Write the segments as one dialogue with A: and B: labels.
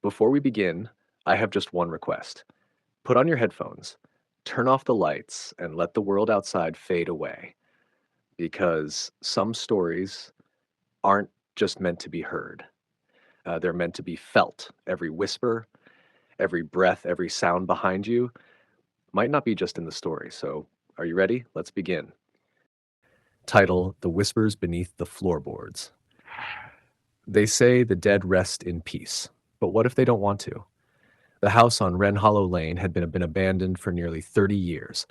A: Before we begin, I have just one request. Put on your headphones, turn off the lights, and let the world outside fade away. Because some stories aren't just meant to be heard, they're meant to be felt. Every whisper, every breath, every sound behind you might not be just in the story. So, are you ready? Let's begin. Title: The Whispers Beneath the Floorboards. They say the dead rest in peace, but what if they don't want to? The house on Wren Hollow Lane had been abandoned for nearly 30 years,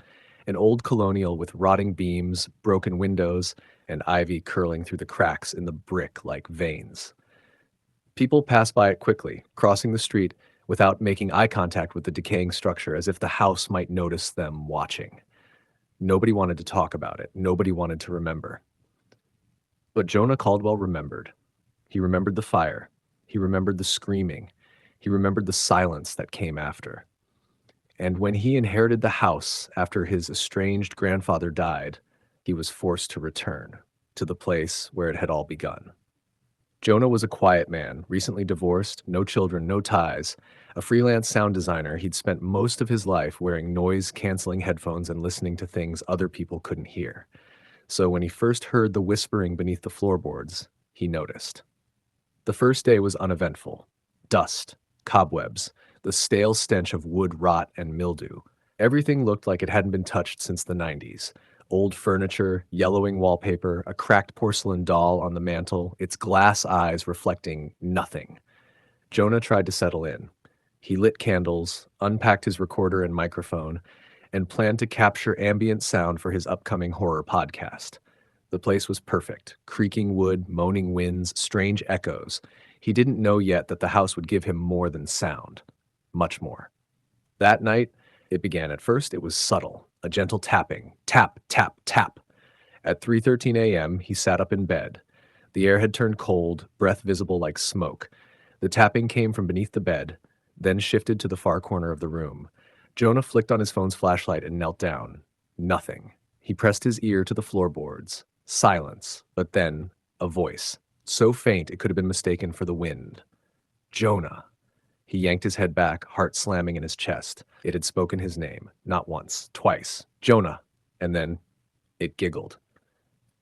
A: an old colonial with rotting beams, broken windows, and ivy curling through the cracks in the brick like veins. People passed by it quickly, crossing the street without making eye contact with the decaying structure, as if the house might notice them watching. Nobody wanted to talk about it. Nobody wanted to remember. But Jonah Caldwell remembered. He remembered the fire. He remembered the screaming. He remembered the silence that came after. And when he inherited the house after his estranged grandfather died, he was forced to return to the place where it had all begun. Jonah was a quiet man, recently divorced, no children, no ties. A freelance sound designer, he'd spent most of his life wearing noise-canceling headphones and listening to things other people couldn't hear. So when he first heard the whispering beneath the floorboards, he noticed. The first day was uneventful. Dust, cobwebs, the stale stench of wood rot and mildew. Everything looked like it hadn't been touched since the 90s. Old furniture, yellowing wallpaper, a cracked porcelain doll on the mantel, its glass eyes reflecting nothing. Jonah tried to settle in. He lit candles, unpacked his recorder and microphone, and planned to capture ambient sound for his upcoming horror podcast. The place was perfect. Creaking wood, moaning winds, strange echoes. He didn't know yet that the house would give him more than sound. Much more. That night, it began. At first, it was subtle, a gentle tapping. Tap, tap, tap. At 3:13 a.m., he sat up in bed. The air had turned cold, breath visible like smoke. The tapping came from beneath the bed, then shifted to the far corner of the room. Jonah flicked on his phone's flashlight and knelt down. Nothing. He pressed his ear to the floorboards. Silence, but then a voice, so faint it could have been mistaken for the wind. Jonah. He yanked his head back, heart slamming in his chest. It had spoken his name, not once, twice. Jonah. And then it giggled.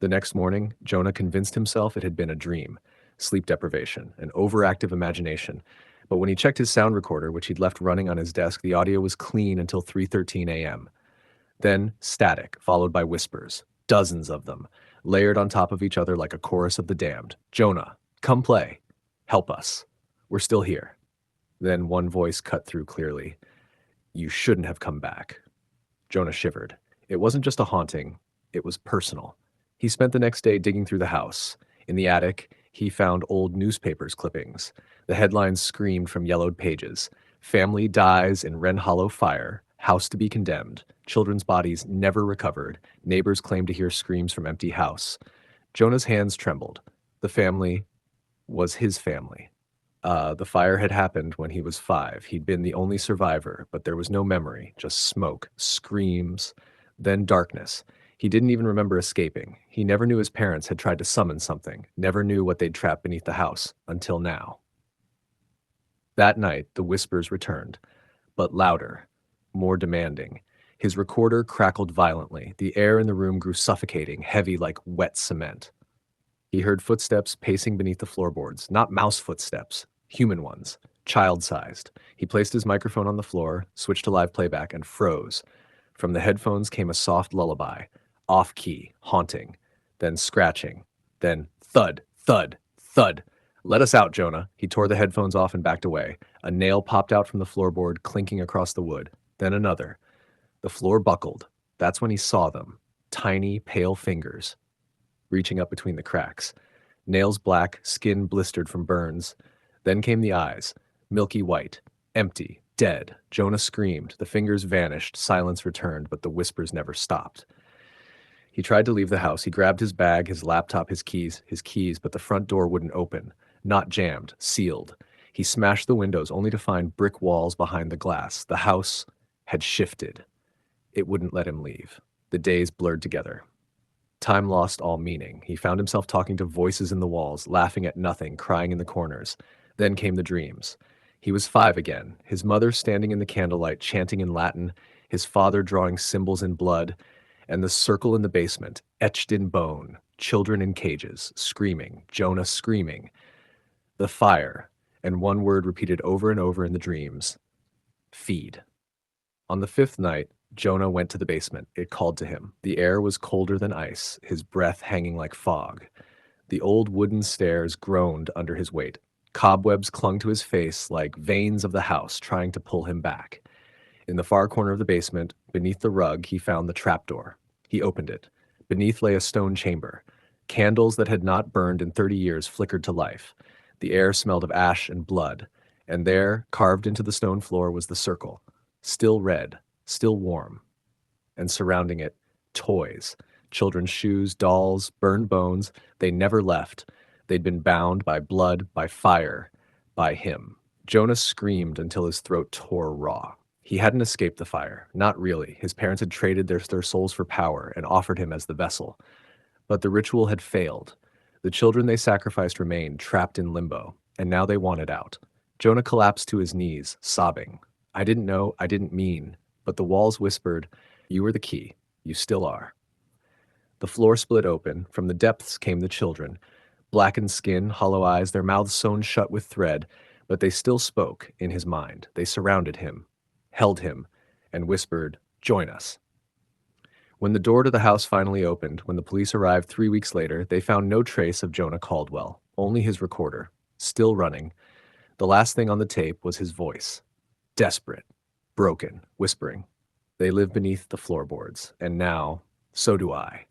A: The next morning, Jonah convinced himself it had been a dream, sleep deprivation, an overactive imagination. But when he checked his sound recorder, which he'd left running on his desk, the audio was clean until 3:13 a.m. Then static, followed by whispers, dozens of them, layered on top of each other like a chorus of the damned. Jonah, come play. Help us. We're still here. Then one voice cut through clearly. You shouldn't have come back. Jonah shivered. It wasn't just a haunting. It was personal. He spent the next day digging through the house. In the attic, he found old newspapers clippings. The headlines screamed from yellowed pages. Family dies in Wren Hollow fire. House to be condemned. Children's bodies never recovered. Neighbors claimed to hear screams from empty house. Jonah's hands trembled. The family was his family. The fire had happened when he was 5. He'd been the only survivor, but there was no memory, just smoke, screams, then darkness. He didn't even remember escaping. He never knew his parents had tried to summon something, never knew what they'd trapped beneath the house, until now. That night, the whispers returned, but louder, more demanding. His recorder crackled violently. The air in the room grew suffocating, heavy like wet cement. He heard footsteps pacing beneath the floorboards, not mouse footsteps, human ones, child-sized. He placed his microphone on the floor, switched to live playback, and froze. From the headphones came a soft lullaby, off-key, haunting, then scratching, then thud, thud, thud. Let us out, Jonah. He tore the headphones off and backed away. A nail popped out from the floorboard, clinking across the wood. Then another. The floor buckled. That's when he saw them. Tiny, pale fingers, reaching up between the cracks. Nails black, skin blistered from burns. Then came the eyes, milky white, empty, dead. Jonah screamed. The fingers vanished. Silence returned, but the whispers never stopped. He tried to leave the house. He grabbed his bag, his laptop, his keys, but the front door wouldn't open. Not jammed, sealed. He smashed the windows, only to find brick walls behind the glass. The house had shifted. It wouldn't let him leave. The days blurred together. Time lost all meaning. He found himself talking to voices in the walls, laughing at nothing, crying in the corners. Then came the dreams. He was 5 again, his mother standing in the candlelight chanting in Latin, his father drawing symbols in blood, and the circle in the basement, etched in bone, children in cages, screaming, Jonah screaming, the fire, and one word repeated over and over in the dreams, feed. On the 5th night, Jonah went to the basement. It called to him. The air was colder than ice, his breath hanging like fog. The old wooden stairs groaned under his weight. Cobwebs clung to his face like veins of the house trying to pull him back. In the far corner of the basement, beneath the rug, he found the trapdoor. He opened it. Beneath lay a stone chamber. Candles that had not burned in 30 years flickered to life. The air smelled of ash and blood. And there, carved into the stone floor, was the circle. Still red, still warm. And surrounding it, toys. Children's shoes, dolls, burned bones. They never left. They'd been bound by blood, by fire, by him. Jonah screamed until his throat tore raw. He hadn't escaped the fire. Not really. His parents had traded their souls for power and offered him as the vessel. But the ritual had failed. The children they sacrificed remained trapped in limbo, and now they wanted out. Jonah collapsed to his knees, sobbing. I didn't know, I didn't mean, but the walls whispered, you were the key. You still are. The floor split open. From the depths came the children. Blackened skin, hollow eyes, their mouths sewn shut with thread, but they still spoke in his mind. They surrounded him, held him, and whispered, join us. When the door to the house finally opened, when the police arrived 3 weeks later, they found no trace of Jonah Caldwell, only his recorder, still running. The last thing on the tape was his voice, desperate, broken, whispering. They live beneath the floorboards, and now, so do I.